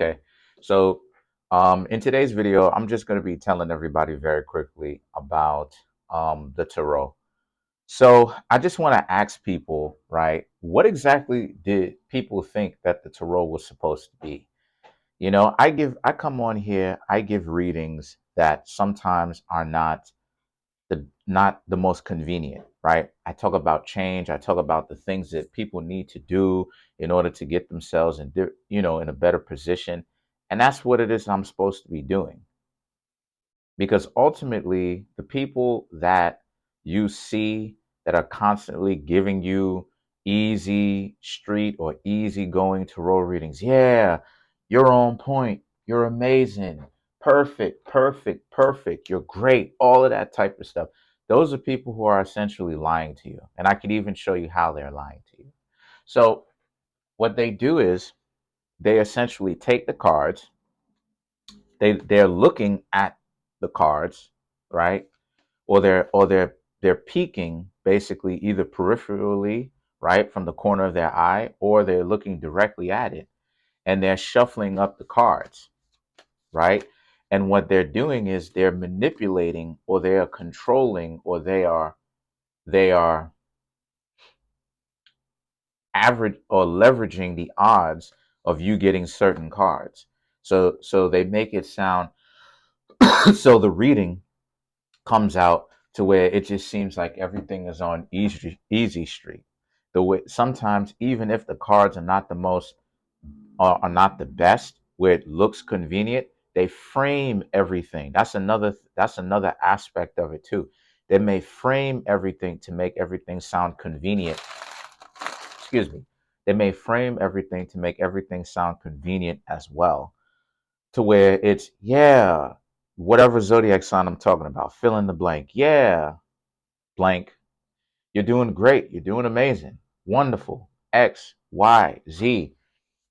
Okay, so in today's video, I'm just going to be telling everybody very quickly about the tarot. So I just want to ask people, right, what exactly did people think that the tarot was supposed to be? I come on here, I give readings that sometimes are not the most convenient, right? I talk about change. I talk about the things that people need to do in order to get themselves in a better position. And that's what it is I'm supposed to be doing. Because ultimately, the people that you see that are constantly giving you easy street or easy going tarot readings, yeah, you're on point, you're amazing, perfect, perfect, perfect, you're great, all of that type of stuff. Those are people who are essentially lying to you. And I could even show you how they're lying to you. So, what they do is they essentially take the cards, they're looking at the cards, right? Or they're peeking basically either peripherally, right, from the corner of their eye, or they're looking directly at it and they're shuffling up the cards, right? And what they're doing is they're manipulating or they are controlling or they are average or leveraging the odds of you getting certain cards. So they make it sound so the reading comes out to where it just seems like everything is on easy street. The way sometimes even if the cards are not the most are not the best, where it looks convenient, they frame everything. That's another aspect of it too. They may frame everything to make everything sound convenient. Excuse me. They may frame everything to make everything sound convenient as well, to where it's, yeah, whatever zodiac sign I'm talking about, fill in the blank. Yeah, blank. You're doing great. You're doing amazing. Wonderful. X, Y, Z.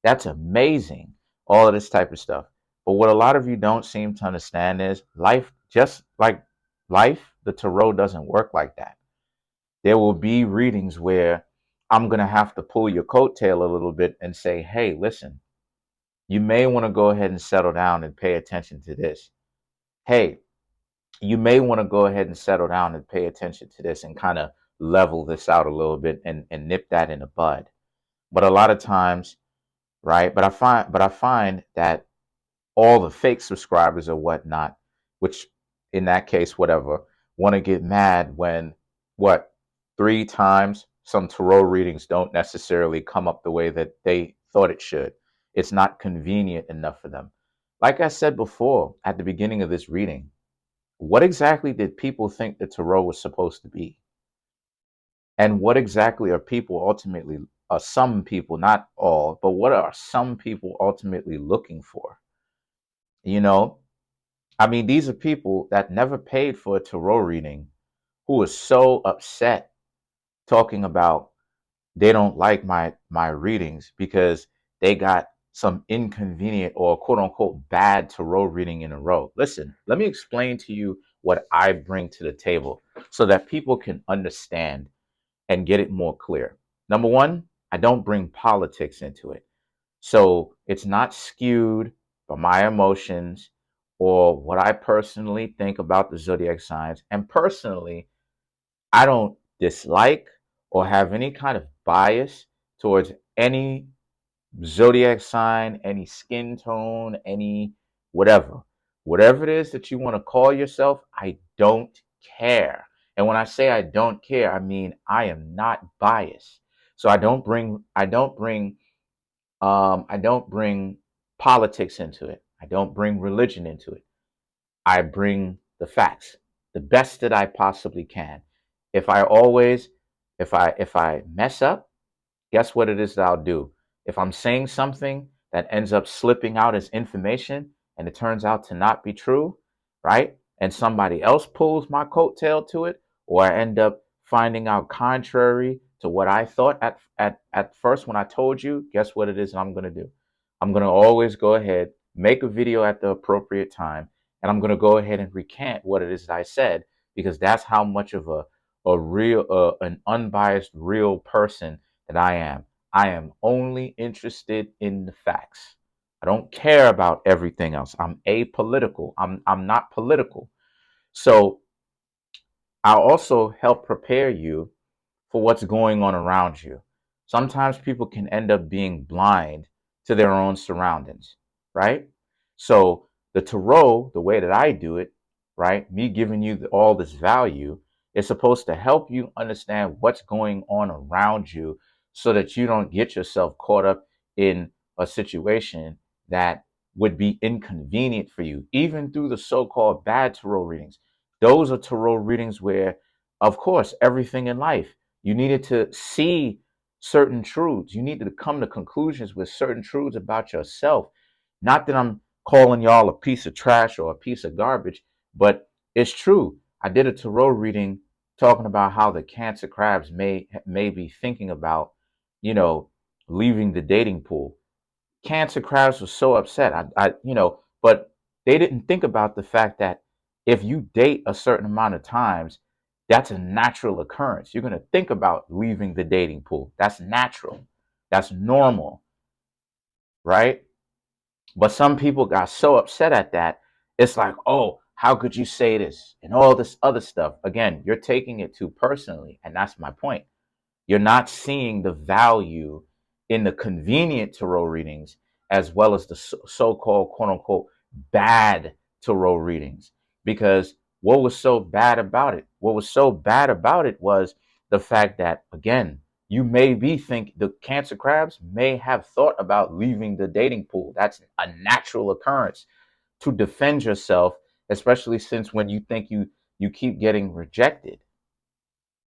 That's amazing. All of this type of stuff. But what a lot of you don't seem to understand is life, just like life, the tarot doesn't work like that. There will be readings where I'm going to have to pull your coattail a little bit and say, hey, listen, you may want to go ahead and settle down and pay attention to this. Hey, you may want to go ahead and settle down and pay attention to this and kind of level this out a little bit and nip that in the bud. But a lot of times, right? But I find that all the fake subscribers or whatnot, which in that case, whatever, want to get mad when what 3 times some tarot readings don't necessarily come up the way that they thought it should. It's not convenient enough for them. Like I said before at the beginning of this reading, what exactly did people think the tarot was supposed to be? And what exactly are people ultimately, some people, not all, but what are some people ultimately looking for? You know, I mean, these are people that never paid for a tarot reading who are so upset talking about they don't like my readings because they got some inconvenient or quote unquote bad tarot reading in a row. Listen, let me explain to you what I bring to the table so that people can understand and get it more clear. Number one, I don't bring politics into it. So it's not skewed by my emotions or what I personally think about the zodiac signs. And personally, I don't dislike or have any kind of bias towards any zodiac sign, any skin tone, any whatever. Whatever it is that you want to call yourself, I don't care. And when I say I don't care, I mean I am not biased. So I don't bring politics into it. I don't bring religion into it. I bring the facts, the best that I possibly can. If I always if I mess up, guess what it is that I'll do? If I'm saying something that ends up slipping out as information and it turns out to not be true, right? And somebody else pulls my coattail to it, or I end up finding out contrary to what I thought at first when I told you, guess what it is that I'm going to do? I'm going to always go ahead, make a video at the appropriate time, and I'm going to go ahead and recant what it is that I said, because that's how much of an unbiased real person that I am. I am only interested in the facts. I don't care about everything else. I'm apolitical. I'm not political. So I'll also help prepare you for what's going on around you. Sometimes people can end up being blind to their own surroundings, right? So the tarot, the way that I do it, right, me giving you all this value is supposed to help you understand what's going on around you so that you don't get yourself caught up in a situation that would be inconvenient for you, even through the so-called bad tarot readings. Those are tarot readings where, of course, everything in life, you needed to see certain truths. You needed to come to conclusions with certain truths about yourself. Not that I'm calling y'all a piece of trash or a piece of garbage, but it's true. I did a tarot reading talking about how the Cancer crabs may be thinking about, you know, leaving the dating pool. Cancer crabs was so upset. But they didn't think about the fact that if you date a certain amount of times, that's a natural occurrence. You're going to think about leaving the dating pool. That's natural. That's normal, right? But some people got so upset at that. It's like, oh, how could you say this? And all this other stuff. Again, you're taking it too personally. And that's my point. You're not seeing the value in the convenient tarot readings as well as the so-called quote unquote bad tarot readings. Because what was so bad about it? What was so bad about it was the fact that, again, you may be think the Cancer crabs may have thought about leaving the dating pool. That's a natural occurrence to defend yourself, especially since when you think you keep getting rejected.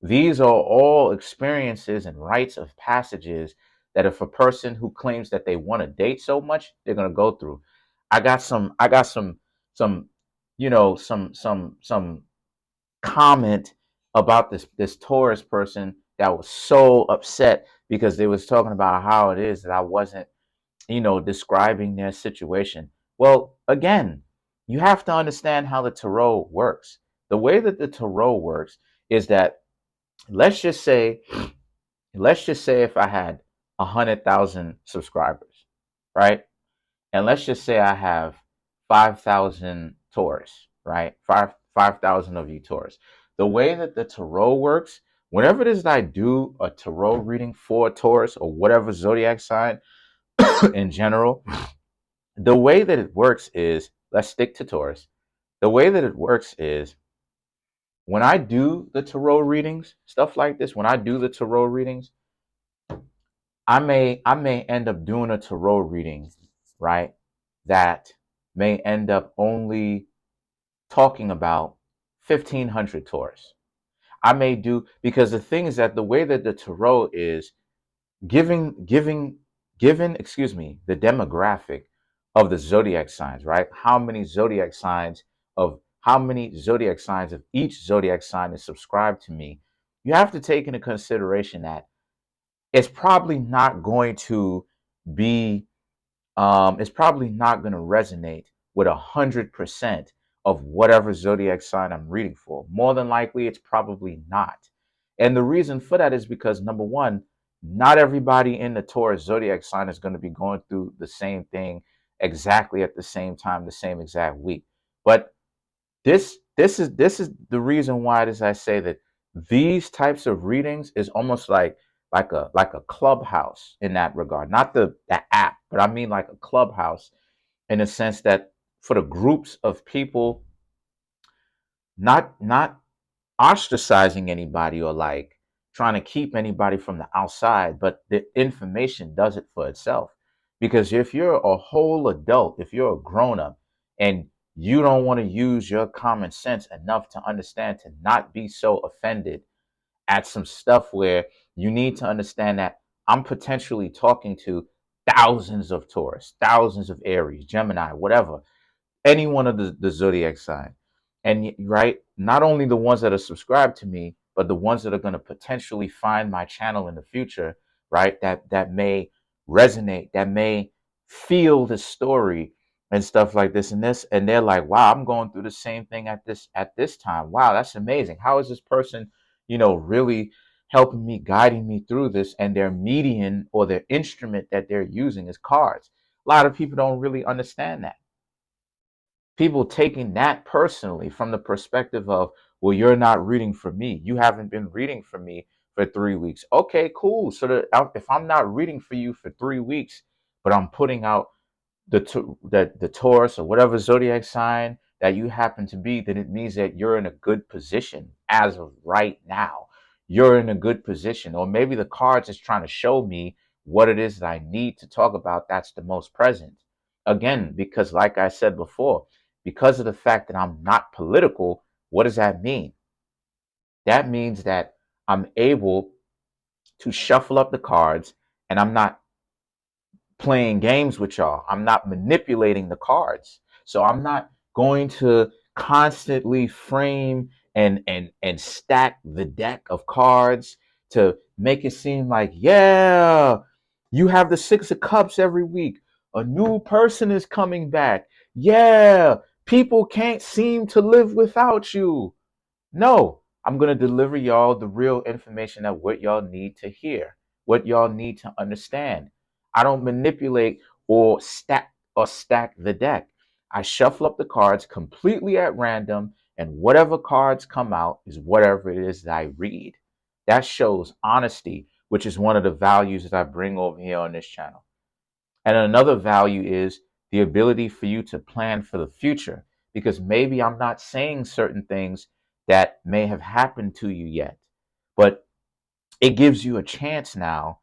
These are all experiences and rites of passages that if a person who claims that they want to date so much, they're gonna go through. I got some, some comment about this Taurus person that was so upset because they was talking about how it is that I wasn't, describing their situation. Well, again, you have to understand how the tarot works. The way that the tarot works is that let's just say if I had 100,000 subscribers, right? And let's just say I have 5,000 Taurus, right? 5,000 of you Taurus. The way that the tarot works, whenever it is that I do a tarot reading for Taurus or whatever zodiac sign in general, the way that it works is, let's stick to Taurus. The way that it works is when I do the tarot readings, stuff like this, when I do the tarot readings, I may end up doing a tarot reading, right? That may end up only talking about 1,500 Taurus. I may do, because the thing is that the way that the tarot is given, excuse me, the demographic of the zodiac signs, right? How many zodiac signs of each zodiac sign is subscribed to me? You have to take into consideration that it's probably not going to be it's probably not going to resonate with 100% of whatever zodiac sign I'm reading for. More than likely it's probably not. And the reason for that is because, number one, not everybody in the Taurus zodiac sign is going to be going through the same thing exactly at the same time, the same exact week. But this is the reason why it is I say that these types of readings is almost like a clubhouse in that regard. Not the app, but I mean like a clubhouse in a sense that for the groups of people, not ostracizing anybody or like trying to keep anybody from the outside, but the information does it for itself. Because if you're a whole adult, if you're a grown up and you don't want to use your common sense enough to understand to not be so offended at some stuff where you need to understand that I'm potentially talking to thousands of Taurus, thousands of Aries, Gemini, whatever, any one of the zodiac sign. And right, not only the ones that are subscribed to me, but the ones that are going to potentially find my channel in the future, right? That may resonate, that may feel the story and stuff like this and this. And they're like, wow, I'm going through the same thing at this time. Wow, that's amazing. How is this person, really helping me, guiding me through this? And their median or their instrument that they're using is cards. A lot of people don't really understand that. People taking that personally from the perspective of, well, you're not reading for me. You haven't been reading for me for 3 weeks. Okay, cool. So if I'm not reading for you for 3 weeks, but I'm putting out the Taurus or whatever zodiac sign that you happen to be, then it means that you're in a good position as of right now. You're in a good position. Or maybe the cards is trying to show me what it is that I need to talk about that's the most present. Again, because like I said before, because of the fact that I'm not political, what does that mean? That means that I'm able to shuffle up the cards and I'm not playing games with y'all. I'm not manipulating the cards. So I'm not going to constantly frame and stack the deck of cards to make it seem like, yeah, you have the 6 of Cups every week. A new person is coming back. Yeah, people can't seem to live without you. No, I'm going to deliver y'all the real information that what y'all need to hear, what y'all need to understand. I don't manipulate or stack the deck. I shuffle up the cards completely at random, and whatever cards come out is whatever it is that I read. That shows honesty, which is one of the values that I bring over here on this channel. And another value is the ability for you to plan for the future, because maybe I'm not saying certain things that may have happened to you yet, but it gives you a chance now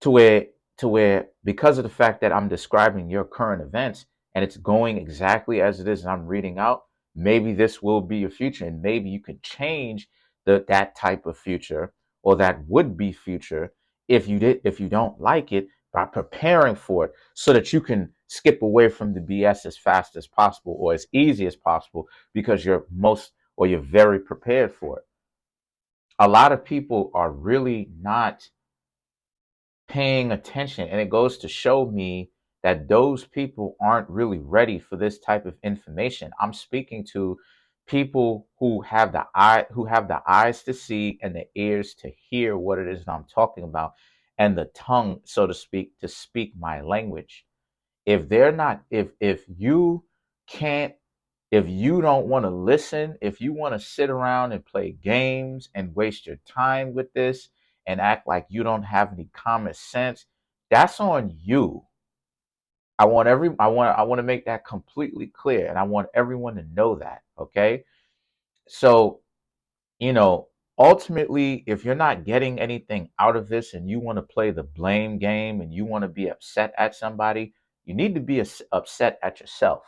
to where because of the fact that I'm describing your current events and it's going exactly as it is and I'm reading out, maybe this will be your future and maybe you can change that type of future or that would be future if you don't like it, by preparing for it so that you can skip away from the BS as fast as possible or as easy as possible because you're very prepared for it. A lot of people are really not paying attention, and it goes to show me that those people aren't really ready for this type of information. I'm speaking to people who have the eyes to see and the ears to hear what it is that I'm talking about, and the tongue, so to speak, to speak my language. If they're not if you can't if you don't want to listen, if you want to sit around and play games and waste your time with this and act like you don't have any common sense, that's on you. I want to make that completely clear, and I want everyone to know that, okay? So, you know, ultimately, if you're not getting anything out of this and you want to play the blame game and you want to be upset at somebody, you need to be upset at yourself.